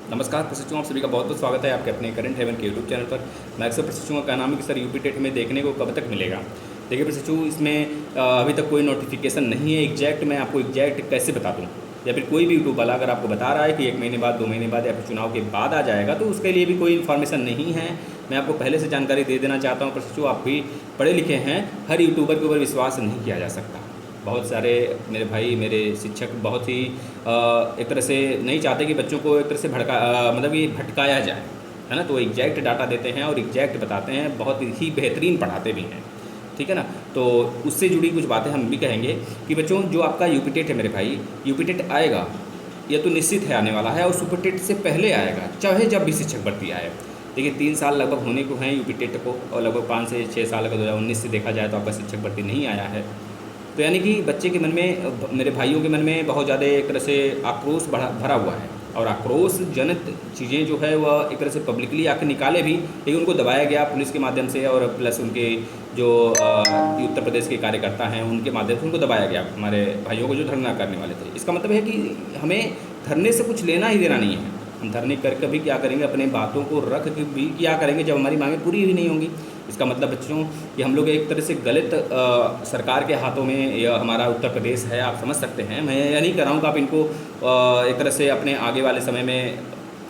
नमस्कार प्रशिक्षुओं, आप सभी का बहुत बहुत स्वागत है आपके अपने करंट हेवन के यूट्यूब चैनल पर। मैं अक्सर प्रशिक्षुओं का नाम है कि सर यूपी टेट में देखने को कब तक मिलेगा। देखिए प्रशिक्षु, इसमें अभी तक कोई नोटिफिकेशन नहीं है एग्जैक्ट। मैं आपको एग्जैक्ट कैसे बता दूँ, या फिर कोई भी यूट्यूब वाला अगर आपको बता रहा है कि 1 महीने बाद, 2 महीने बाद या फिर चुनाव के बाद आ जाएगा, तो उसके लिए भी कोई इन्फॉर्मेशन नहीं है। मैं आपको पहले से जानकारी दे देना चाहता हूँ प्रशिक्षु, आप भी पढ़े लिखे हैं, हर यूट्यूबर के ऊपर विश्वास नहीं किया जा सकता। बहुत सारे मेरे भाई, मेरे शिक्षक बहुत ही एक तरह से नहीं चाहते कि बच्चों को एक तरह से मतलब ये भटकाया जाए, है ना। तो एग्जैक्ट डाटा देते हैं और एग्जैक्ट बताते हैं, बहुत ही बेहतरीन पढ़ाते भी हैं, ठीक है ना। तो उससे जुड़ी कुछ बातें हम भी कहेंगे कि बच्चों, जो आपका यूपी टेट है मेरे भाई, यूपी टेट आएगा, यह तो निश्चित है आने वाला है, और सुपर टेट से पहले आएगा, चाहे जब भी शिक्षक भर्ती आए। देखिए 3 साल लगभग होने को हैं यूपी टेट को, और लगभग 5 से 6 साल अगर 2019 से देखा जाए तो आपका शिक्षक भर्ती नहीं आया है। तो यानी कि बच्चे के मन में, मेरे भाइयों के मन में बहुत ज़्यादा एक तरह से आक्रोश भरा हुआ है, और आक्रोश जनित चीज़ें जो है वह एक तरह से पब्लिकली आके निकाले भी, लेकिन उनको दबाया गया पुलिस के माध्यम से, और प्लस उनके जो उत्तर प्रदेश के कार्यकर्ता हैं उनके माध्यम से उनको दबाया गया, हमारे भाइयों को जो धरना करने वाले थे। इसका मतलब है कि हमें धरने से कुछ लेना ही देना नहीं है। हम धरने कर कभी क्या करेंगे, अपने बातों को रख के भी क्या करेंगे जब हमारी मांगें पूरी ही नहीं होंगी। इसका मतलब बच्चों कि हम लोग एक तरह से गलत सरकार के हाथों में या हमारा उत्तर प्रदेश है, आप समझ सकते हैं। मैं यह नहीं कर रहा हूँ कि आप इनको एक तरह से अपने आगे वाले समय में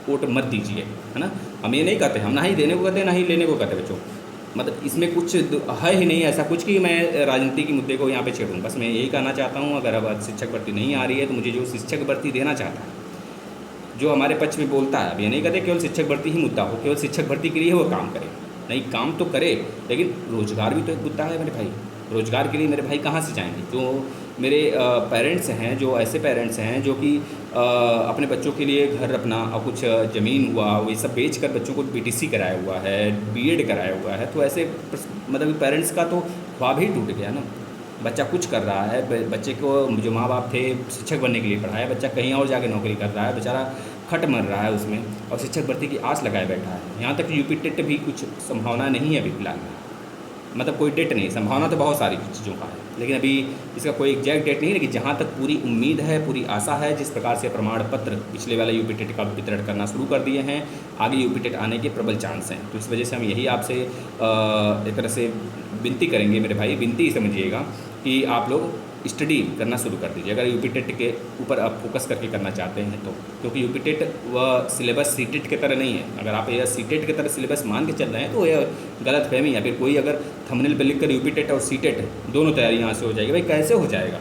वोट मत दीजिए, है ना। हम ये नहीं कहते, हम ना ही देने को कहते ना ही लेने को कहते बच्चों। मतलब इसमें कुछ है ही नहीं ऐसा कुछ कि मैं राजनीति के मुद्दे को यहाँ पे छेड़ूँ। बस मैं यही कहना चाहता हूँ, अगर अब शिक्षक भर्ती नहीं आ रही है तो मुझे जो शिक्षक भर्ती देना चाहता है, जो हमारे पक्ष में बोलता है, अब ये नहीं कहते केवल शिक्षक भर्ती ही मुद्दा हो, केवल शिक्षक भर्ती के लिए वो काम करे, नहीं काम तो करे, लेकिन रोज़गार भी तो एक मुद्दा है मेरे भाई। रोज़गार के लिए मेरे भाई कहाँ से जाएंगे? जो मेरे पेरेंट्स हैं, जो ऐसे पेरेंट्स हैं जो कि अपने बच्चों के लिए घर अपना और कुछ ज़मीन हुआ वो सब बेच कर बच्चों को बीटीसी कराया हुआ है, बीएड कराया हुआ है, तो ऐसे मतलब पेरेंट्स का तो ख्वाब ही टूट गया ना। बच्चा कुछ कर रहा है, बच्चे को जो माँ बाप थे शिक्षक बनने के लिए पढ़ाया, बच्चा कहीं और जाके नौकरी कर रहा है, बेचारा खट मर रहा है उसमें, और शिक्षक भर्ती की आस लगाए बैठा है। यहाँ तक यूपी टेट भी कुछ संभावना नहीं है अभी फिलहाल में, मतलब कोई डेट नहीं, संभावना तो बहुत सारी चीज़ों का है, लेकिन अभी इसका कोई एग्जैक्ट डेट नहीं। लेकिन जहाँ तक पूरी उम्मीद है, पूरी आशा है, जिस प्रकार से प्रमाण पत्र पिछले वाले यूपी टेट का वितरण करना शुरू कर दिए हैं, आगे यूपी टेट आने के प्रबल चांस हैं। तो इस वजह से हम यही आपसे एक तरह से विनती करेंगे मेरे भाई, विनती समझिएगा कि आप लोग स्टडी करना शुरू कर दीजिए, अगर यूपी टेट के ऊपर आप फोकस करके करना चाहते हैं तो। क्योंकि यूपी टेट वह सिलेबस सी टेट की तरह नहीं है। अगर आप यह सी टेट की तरह सिलेबस मान के चल रहे हैं तो यह गलत फहमी, या फिर कोई अगर थंबनेल पे लिख कर यूपी टेट और सी टेट दोनों तैयारी यहाँ से हो जाएगी, भाई कैसे हो जाएगा?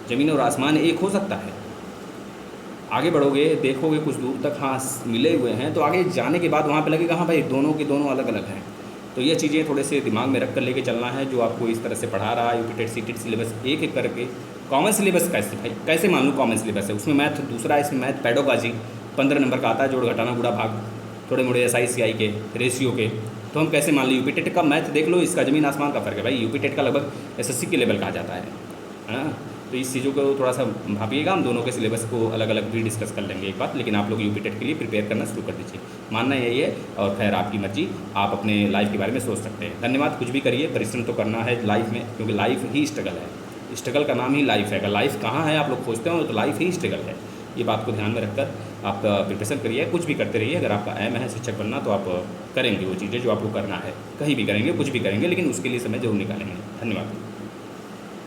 ज़मीन और आसमान एक हो सकता है? आगे बढ़ोगे, देखोगे कुछ दूर तक, हाँ मिले हुए हैं, तो आगे जाने के बाद वहाँ पे लगेगा हाँ भाई दोनों के दोनों अलग अलग हैं। तो ये चीज़ें थोड़े से दिमाग में रख कर लेके चलना है। जो आपको इस तरह से पढ़ा रहा है UP TET C TET syllabus एक एक करके, कॉमन सिलेबस कैसे भाई, कैसे मान लूँ कॉमन सिलेबस है, उसमें मैथ दूसरा है, इसमें मैथ पेडोलॉजी 15 नंबर का आता है, जोड़ घटाना गुणा भाग, थोड़े मोड़े एस आई सी आई के रेशियो के, तो हम कैसे मान ली? यूपी टेट का मैथ देख लो, इसका ज़मीन आसमान का फ़र्क है भाई। यूपी टेट का लगभग एसएससी के लेवल का आ जाता है ना। तो इस चीज़ों को थोड़ा सा भापिएगा, हम दोनों के सिलेबस को अलग अलग भी डिस्कस कर लेंगे एक बात। लेकिन आप लोग यूपी टेट के लिए प्रिपेयर करना शुरू कर दीजिए, मानना यही है, और खैर आपकी मर्जी, आप अपने लाइफ के बारे में सोच सकते हैं। धन्यवाद। कुछ भी करिए, परिश्रम तो करना है लाइफ में, क्योंकि लाइफ ही स्ट्रगल है, स्ट्रगल का नाम ही लाइफ है। अगर लाइफ कहाँ है आप लोग खोजते हो तो लाइफ ही स्ट्रगल है। ये बात को ध्यान में रखकर आप प्रिपरेशन करिए, कुछ भी करते रहिए। अगर आपका एम है शिक्षक बनना तो आप करेंगे वो चीज़ें जो आपको करना है, कहीं भी करेंगे, कुछ भी करेंगे, लेकिन उसके लिए समय जरूर निकालेंगे। धन्यवाद।